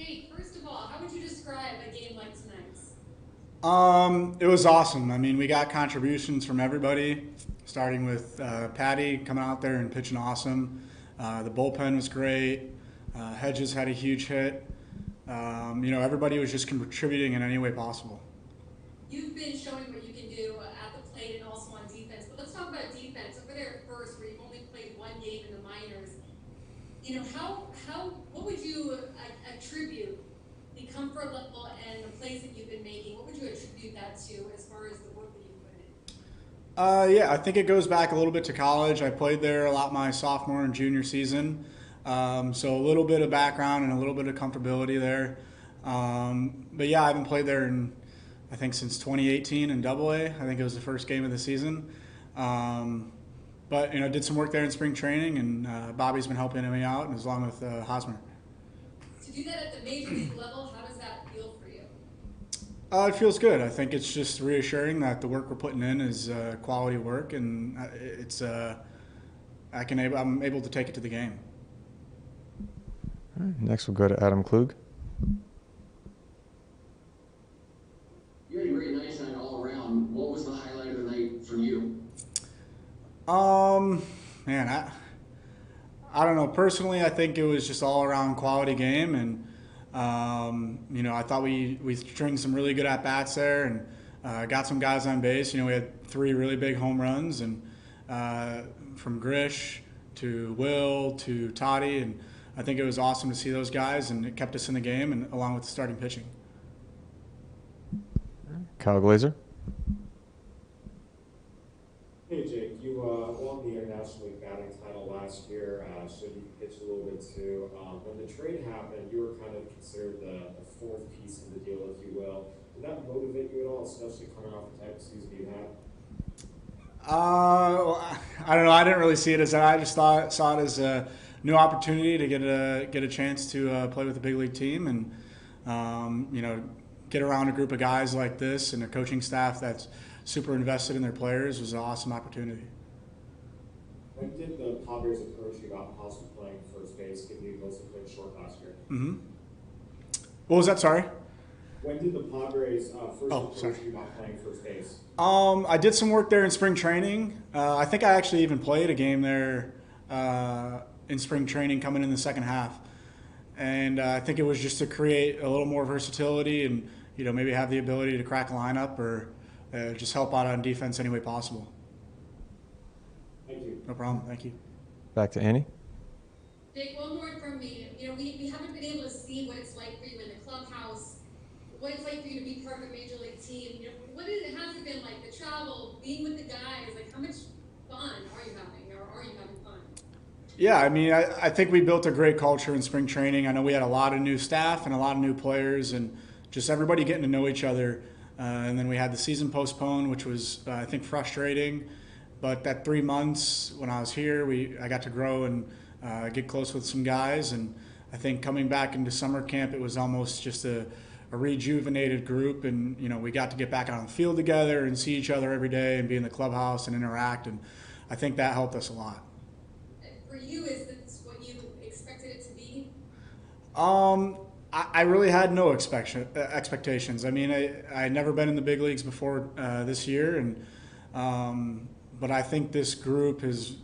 Jake, first of all, how would you describe a game like tonight's? It was awesome. I mean, we got contributions from everybody, starting with Patty coming out there and pitching awesome. The bullpen was great. Hedges had a huge hit. Everybody was just contributing in any way possible. You've been showing what you can do at the plate and also on defense, but let's talk about defense. Over there at first, where you've only played one game in the minors, what would you attribute the comfort level and the plays that you've been making? What would you attribute that to as far as the work that you put Yeah, I think it goes back a little bit to college. I played there a lot my sophomore and junior season. So a little bit of background and a little bit of comfortability there. But yeah, I haven't played there I think since 2018 in Double A. I think it was the first game of the season. But did some work there in spring training, and Bobby's been helping me out, and along with Hosmer. in? To do that at the major league level, how does that feel for you? It feels good. I think it's just reassuring that the work we're putting in is quality work, and I'm able to take it to the game. All right, next we'll go to Adam Klug. You had a great night tonight all around. What was the highlight of the night for you? Man, I don't know. Personally, I think it was just all around quality game, and I thought we stringed some really good at bats there, and got some guys on base. We had three really big home runs, and from Grish to Will to Toddy, and I think it was awesome to see those guys, and it kept us in the game, and along with the starting pitching. Kyle Glazer. Hey Jake, you won the International League batting title last year, so you pitched a little bit too. When the trade happened, you were kind of considered the fourth piece of the deal, if you will. Did that motivate you at all, especially coming off the type of season you had? I don't know. I didn't really see it as that. I just saw it as a new opportunity to get a chance to play with a big league team, and get around a group of guys like this and a coaching staff that's super invested in their players was an awesome opportunity. When did the Padres approach you about possibly playing first base, given you mostly played short last year? Mm-hmm. What was that? Sorry. When did the Padres first approach sorry. you about playing first base? I did some work there in spring training. I think I actually even played a game there in spring training coming in the second half. And I think it was just to create a little more versatility and maybe have the ability to crack a lineup or just help out on defense any way possible. Thank you. No problem. Thank you. Back to Annie. Jake, one more from me. We haven't been able to see what it's like for you in the clubhouse, what it's like for you to be part of a major league team. Has it been like, the travel, being with the guys? Like, how much fun are you having, or are you having fun? Yeah, I mean, I think we built a great culture in spring training. I know we had a lot of new staff and a lot of new players, and just everybody getting to know each other. And then we had the season postponed, which was, I think, frustrating. But that 3 months when I was here, I got to grow and get close with some guys. And I think coming back into summer camp, it was almost just a rejuvenated group. And, we got to get back out on the field together and see each other every day and be in the clubhouse and interact. And I think that helped us a lot. For you, is this what you expected it to be? I really had no expectations. I mean, I had never been in the big leagues before this year, but I think this group has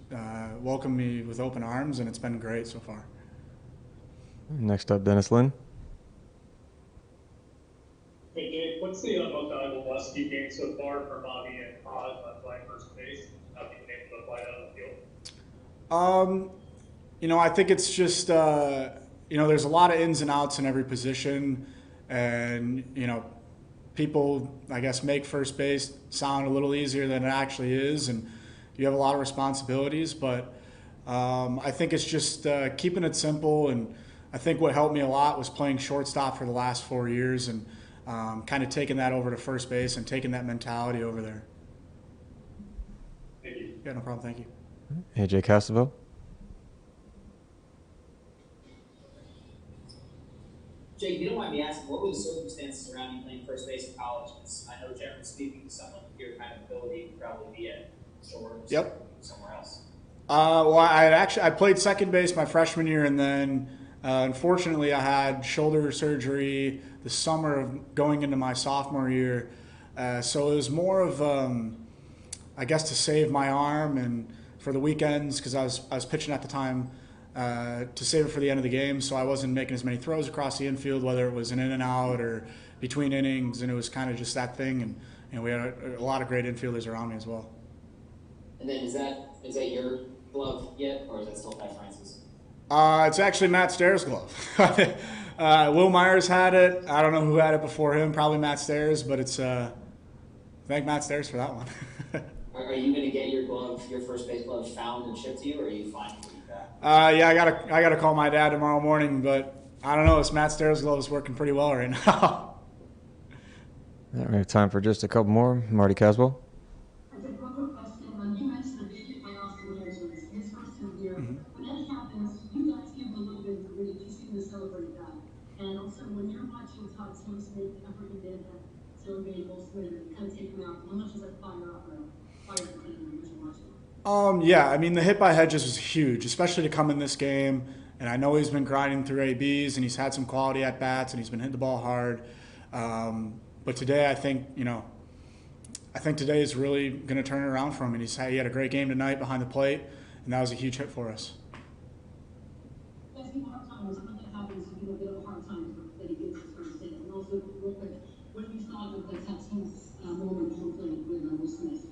welcomed me with open arms, and it's been great so far. Next up, Dennis Lynn. Hey Jake, what's the most valuable lesson you gained so far from Bobby and Oz on playing first base? How have you been able to apply that on the field? I think it's just there's a lot of ins and outs in every position, and people, I guess, make first base sound a little easier than it actually is, and you have a lot of responsibilities. But I think it's just keeping it simple, and I think what helped me a lot was playing shortstop for the last 4 years, and kind of taking that over to first base and taking that mentality over there. Thank you. Yeah, no problem. Thank you. AJ Castaville. Jake, you don't mind me asking, what were the circumstances around you playing first base in college? Because I know, generally speaking, someone with your kind of ability would probably be at short Yep. somewhere else. Well, I played second base my freshman year, and then Unfortunately, I had shoulder surgery the summer of going into my sophomore year. So it was more of, I guess, to save my arm and for the weekends, because I was pitching at the time, to save it for the end of the game. So I wasn't making as many throws across the infield, whether it was an in and out or between innings, and it was kind of just that thing. And we had a lot of great infielders around me as well. And then is that your glove yet, or is that still Pat Francis? It's actually Matt Stairs' glove. Will Myers had it. I don't know who had it before him. Probably Matt Stairs, but it's thank Matt Stairs for that one. Are you going to get your glove, your first base glove, found and shipped to you, or are you fine to keep that? Yeah, I gotta call my dad tomorrow morning, but I don't know. This Matt Stairs glove is working pretty well right now. All right, we have time for just a couple more. Marty Caswell. I think one quick question. You mentioned the big hit by Austin Hedges, his first of the year. When that happens, you guys give a little bit of grief. You seem to celebrate that. And also, when you're watching top teams make the effort you did at celebrating most winners, kind of take them out, how much does that fire up or fire the team when you're watching? Yeah, I mean, the hit by Hedges was huge, especially to come in this game. And I know he's been grinding through ABs, and he's had some quality at bats, and he's been hitting the ball hard. But today, I think today is really going to turn it around for him. And he had a great game tonight behind the plate, and that was a huge hit for us. Guys, people have times when that happens, people get a hard time that he gets his first hit. And also, real quick, when you saw the top team's moment you were playing with Will Smith.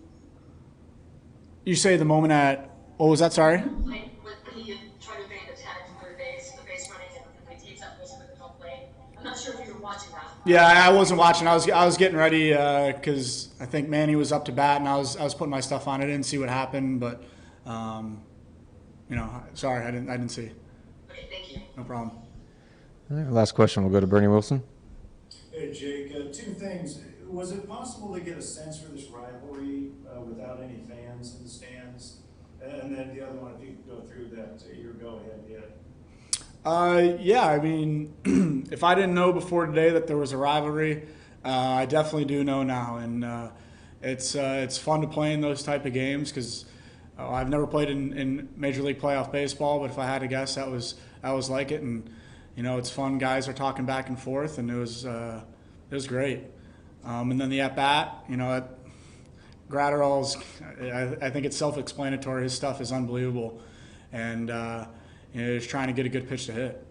You say the moment at, what was that, sorry? When he tried to bang the tag from third base, the base running, and he takes up Will Smith at home plate. I'm not sure if you were watching that. Yeah, I wasn't watching. I was getting ready because I think Manny was up to bat, and I was putting my stuff on. I didn't see what happened, but sorry, I didn't see. Okay, thank you. No problem. All right, last question will go to Bernie Wilson. Hey, Jake, two things. Was it possible to get a sense for this rivalry without any fans in the stands? And then the other one, if you could go through that, your go-ahead yet. Yeah, I mean, if I didn't know before today that there was a rivalry, I definitely do know now, and it's fun to play in those type of games because I've never played in Major League Playoff Baseball, but if I had to guess, that was like it, and it's fun. Guys are talking back and forth, and it was great. And then the at bat, Gratterall's, I think it's self-explanatory. His stuff is unbelievable, and just trying to get a good pitch to hit.